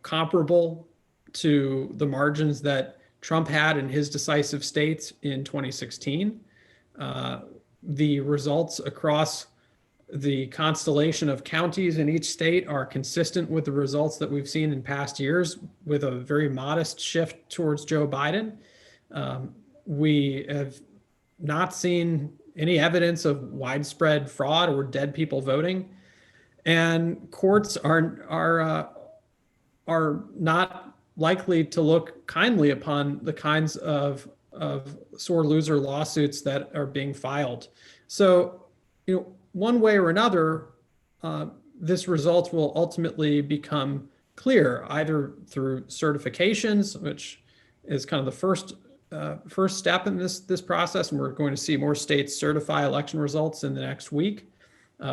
comparable to the margins that Trump had in his decisive states in 2016. The results across the constellation of counties in each state are consistent with the results that we've seen in past years, with a very modest shift towards Joe Biden. We have not seen any evidence of widespread fraud or dead people voting, and courts are not likely to look kindly upon the kinds of sore loser lawsuits that are being filed. So, one way or another, this result will ultimately become clear, either through certifications, which is kind of the first step in this process, and we're going to see more states certify election results in the next week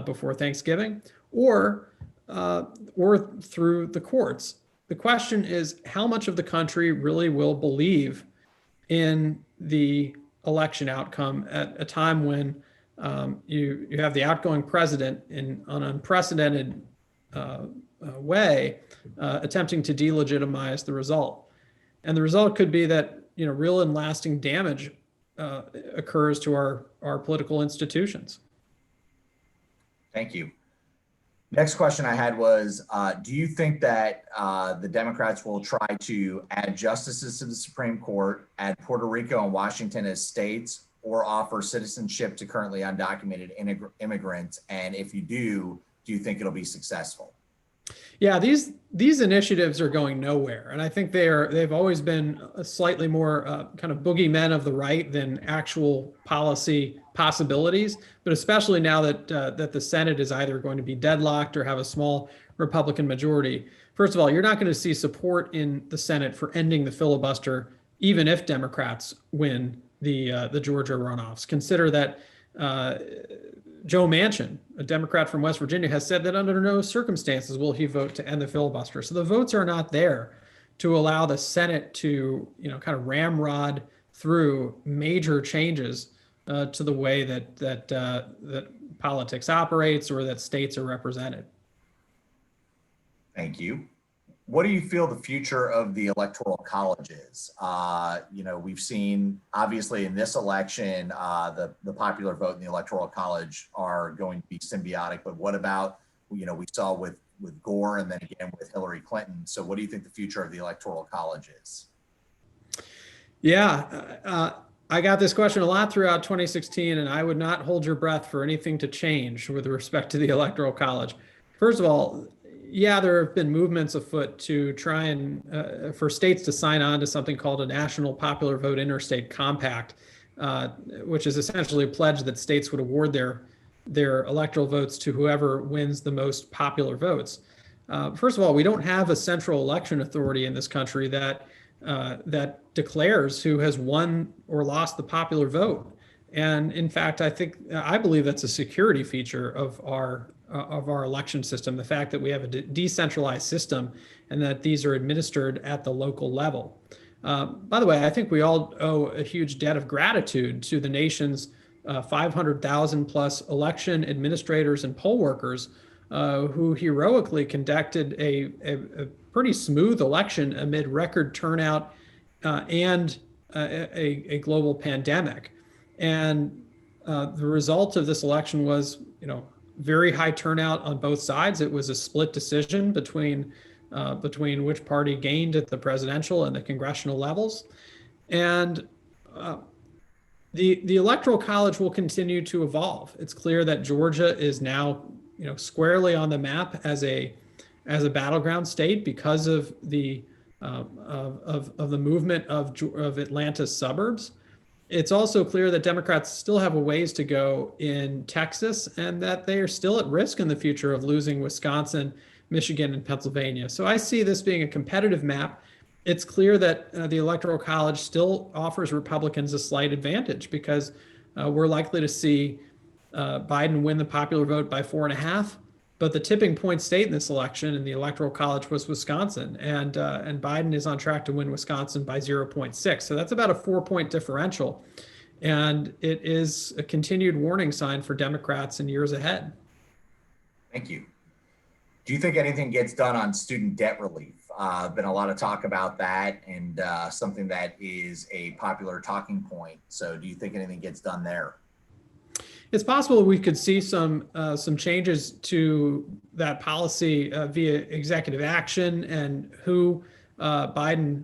before Thanksgiving, or through the courts. The question is how much of the country really will believe in the election outcome at a time when you have the outgoing president in an unprecedented way attempting to delegitimize the result. And the result could be that real and lasting damage occurs to our political institutions. Thank you. Next question I had was, do you think that the Democrats will try to add justices to the Supreme Court, add Puerto Rico and Washington as states, or offer citizenship to currently undocumented immigrants? And if you do you think it'll be successful? Yeah, these initiatives are going nowhere, and I think they've always been a slightly more kind of boogeymen of the right than actual policy possibilities. But especially now that the Senate is either going to be deadlocked or have a small Republican majority. First of all, you're not going to see support in the Senate for ending the filibuster, even if Democrats win the Georgia runoffs. Consider that Joe Manchin, a Democrat from West Virginia, has said that under no circumstances will he vote to end the filibuster. So the votes are not there to allow the Senate to, kind of ramrod through major changes to the way that politics operates or that states are represented. Thank you. What do you feel the future of the Electoral College is? We've seen, obviously, in this election, the popular vote in the Electoral College are going to be symbiotic. But what about, we saw with Gore and then again with Hillary Clinton. So what do you think the future of the Electoral College is? Yeah, I got this question a lot throughout 2016, and I would not hold your breath for anything to change with respect to the Electoral College. First of all, yeah, there have been movements afoot to try and for states to sign on to something called a National Popular Vote Interstate Compact, which is essentially a pledge that states would award their electoral votes to whoever wins the most popular votes. First of all, we don't have a central election authority in this country that declares who has won or lost the popular vote. And in fact, I believe that's a security feature of our election system, the fact that we have a decentralized system and that these are administered at the local level. By the way, I think we all owe a huge debt of gratitude to the nation's 500,000 plus election administrators and poll workers who heroically conducted a pretty smooth election amid record turnout and a global pandemic. And the result of this election was, very high turnout on both sides. It was a split decision between which party gained at the presidential and the congressional levels. And the Electoral College will continue to evolve. It's clear that Georgia is now, squarely on the map as a battleground state because of the movement of Atlanta's suburbs. It's also clear that Democrats still have a ways to go in Texas and that they are still at risk in the future of losing Wisconsin, Michigan, and Pennsylvania. So I see this being a competitive map. It's clear that the Electoral College still offers Republicans a slight advantage because we're likely to see Biden win the popular vote by 4.5. But the tipping point state in this election in the Electoral College was Wisconsin, and Biden is on track to win Wisconsin by 0.6. So that's about a 4-point differential, and it is a continued warning sign for Democrats in years ahead. Thank you. Do you think anything gets done on student debt relief? Been a lot of talk about that, and something that is a popular talking point. So do you think anything gets done there? It's possible we could see some changes to that policy via executive action and who Biden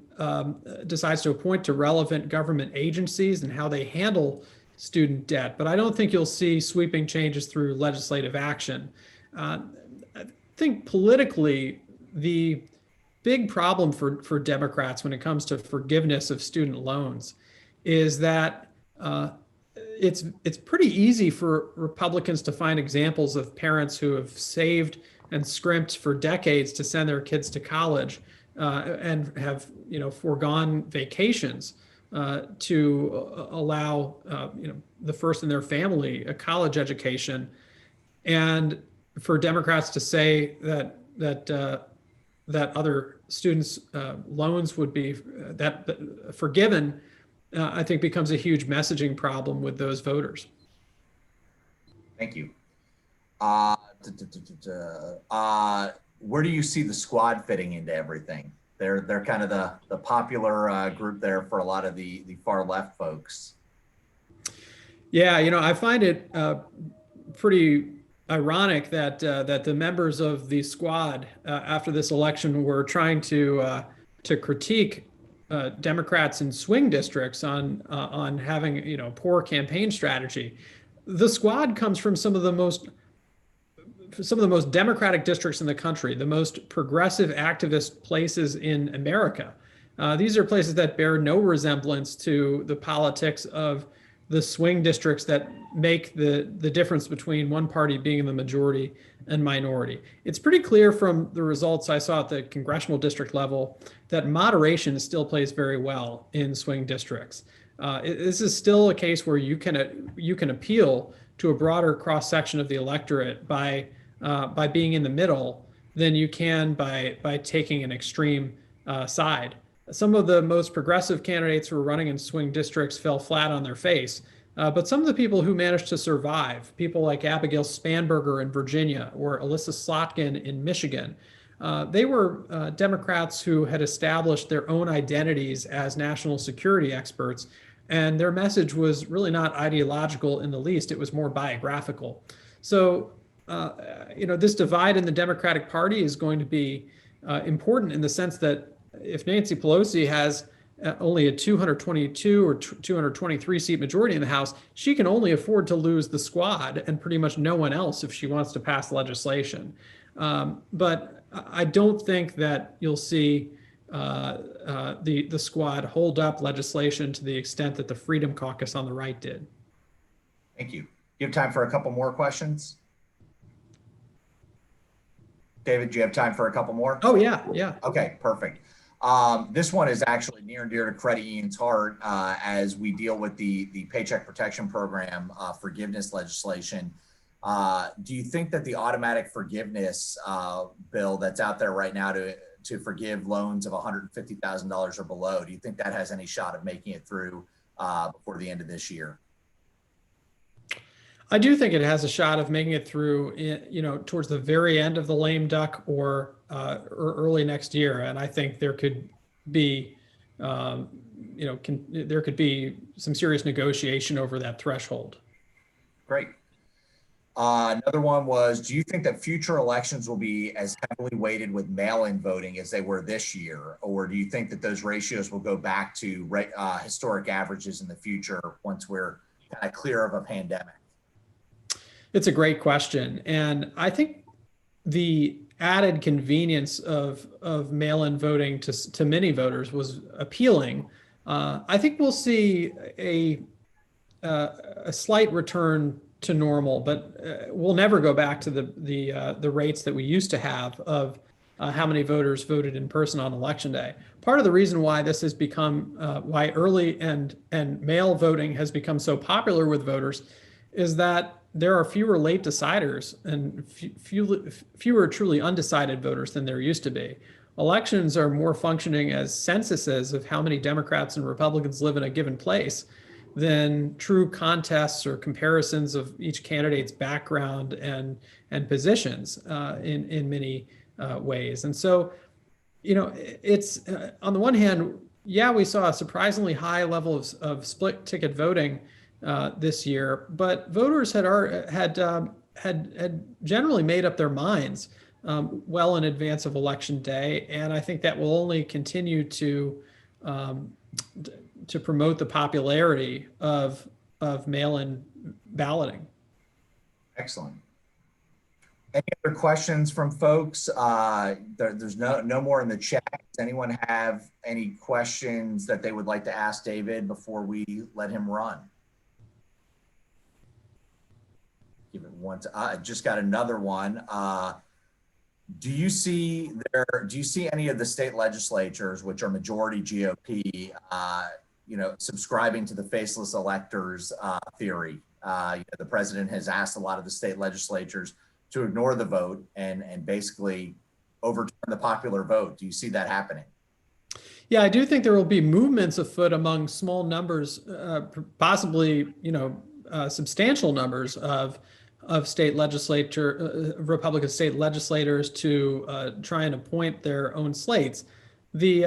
decides to appoint to relevant government agencies and how they handle student debt. But I don't think you'll see sweeping changes through legislative action. I think politically, the big problem for Democrats when it comes to forgiveness of student loans is that it's pretty easy for Republicans to find examples of parents who have saved and scrimped for decades to send their kids to college and have foregone vacations to allow the first in their family a college education, and for Democrats to say that other students' loans would be forgiven. I think becomes a huge messaging problem with those voters. Thank you. Where do you see the squad fitting into everything? They're kind of the popular group there for a lot of the far left folks. Yeah, I find it pretty ironic that the members of the squad after this election were trying to critique Democrats in swing districts on having poor campaign strategy. The squad comes from some of the most democratic districts in the country, the most progressive activist places in America. These are places that bear no resemblance to the politics of the swing districts that make the difference between one party being in the majority and minority. It's pretty clear from the results I saw at the congressional district level that moderation still plays very well in swing districts. This is still a case where you can appeal to a broader cross section of the electorate by being in the middle than you can by taking an extreme side. Some of the most progressive candidates who were running in swing districts fell flat on their face. But some of the people who managed to survive, people like Abigail Spanberger in Virginia or Alyssa Slotkin in Michigan, they were Democrats who had established their own identities as national security experts. And their message was really not ideological in the least, it was more biographical. So, this divide in the Democratic Party is going to be important in the sense that if Nancy Pelosi has only a 222 or 223 seat majority in the House, she can only afford to lose the squad and pretty much no one else if she wants to pass legislation. But I don't think that you'll see the squad hold up legislation to the extent that the Freedom Caucus on the right did. Thank you. You have time for a couple more questions? David, do you have time for a couple more? Oh, yeah, yeah. Okay, perfect. This one is actually near and dear to credit union's heart as we deal with the Paycheck Protection Program forgiveness legislation. Do you think that the automatic forgiveness bill that's out there right now to forgive loans of $150,000 or below, do you think that has any shot of making it through before the end of this year? I do think it has a shot of making it through, towards the very end of the lame duck or early next year. And I think there could be, there could be some serious negotiation over that threshold. Great. Another one was, do you think that future elections will be as heavily weighted with mail-in voting as they were this year? Or do you think that those ratios will go back to historic averages in the future once we're kind of clear of a pandemic? It's a great question. And I think the added convenience of mail-in voting to many voters was appealing. I think we'll see a slight return to normal, but we'll never go back to the rates that we used to have of how many voters voted in person on election day. Part of the reason why this has become why early and mail voting has become so popular with voters is that there are fewer late deciders and fewer truly undecided voters than there used to be. Elections are more functioning as censuses of how many Democrats and Republicans live in a given place than true contests or comparisons of each candidate's background and positions in many ways. And so, it's on the one hand, yeah, we saw a surprisingly high level of split ticket voting this year, but voters had generally made up their minds well in advance of election day, and I think that will only continue to promote the popularity of mail-in balloting. Excellent. Any other questions from folks? There's no more in the chat. Does anyone have any questions that they would like to ask David before we let him run? Give it one. I just got another one. Do you see any of the state legislatures, which are majority GOP, subscribing to the faceless electors theory? The president has asked a lot of the state legislatures to ignore the vote and basically overturn the popular vote. Do you see that happening? Yeah, I do think there will be movements afoot among small numbers, possibly substantial numbers of Republican state legislators to try and appoint their own slates. The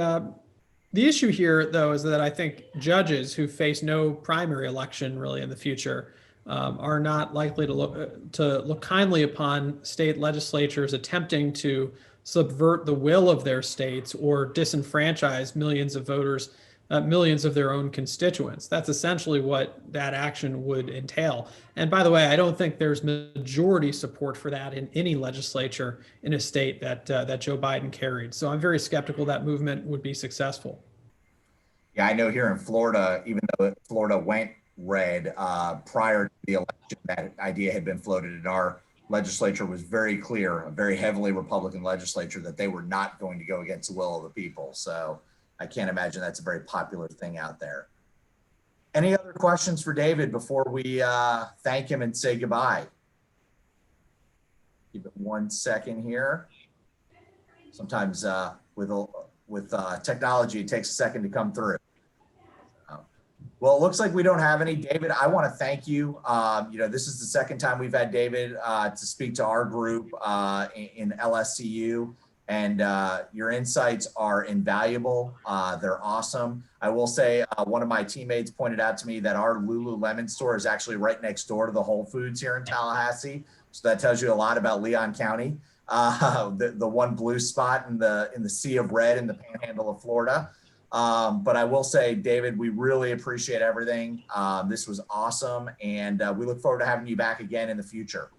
issue here, though, is that I think judges who face no primary election really in the future are not likely to look kindly upon state legislatures attempting to subvert the will of their states or disenfranchise millions of voters, millions of their own constituents. That's essentially what that action would entail. And by the way, I don't think there's majority support for that in any legislature in a state that Joe Biden carried. So I'm very skeptical that movement would be successful. Yeah, I know here in Florida, even though Florida went red prior to the election, that idea had been floated, and our legislature was very clear, a very heavily Republican legislature, that they were not going to go against the will of the people. So I can't imagine that's a very popular thing out there. Any other questions for David before we thank him and say goodbye? Give it 1 second here. Sometimes with technology, it takes a second to come through. Well, it looks like we don't have any. David, I want to thank you. This is the second time we've had David to speak to our group in LSCU, and your insights are invaluable. They're awesome. I will say one of my teammates pointed out to me that our Lululemon store is actually right next door to the Whole Foods here in Tallahassee. So that tells you a lot about Leon County, the one blue spot in the sea of red in the panhandle of Florida. But I will say, David, we really appreciate everything. This was awesome, and we look forward to having you back again in the future.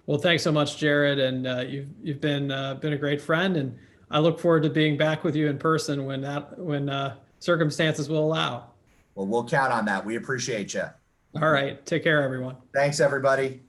Well, thanks so much, Jared, and you've been a great friend, and I look forward to being back with you in person when circumstances will allow. Well, we'll count on that. We appreciate you. All right, take care, everyone. Thanks, everybody.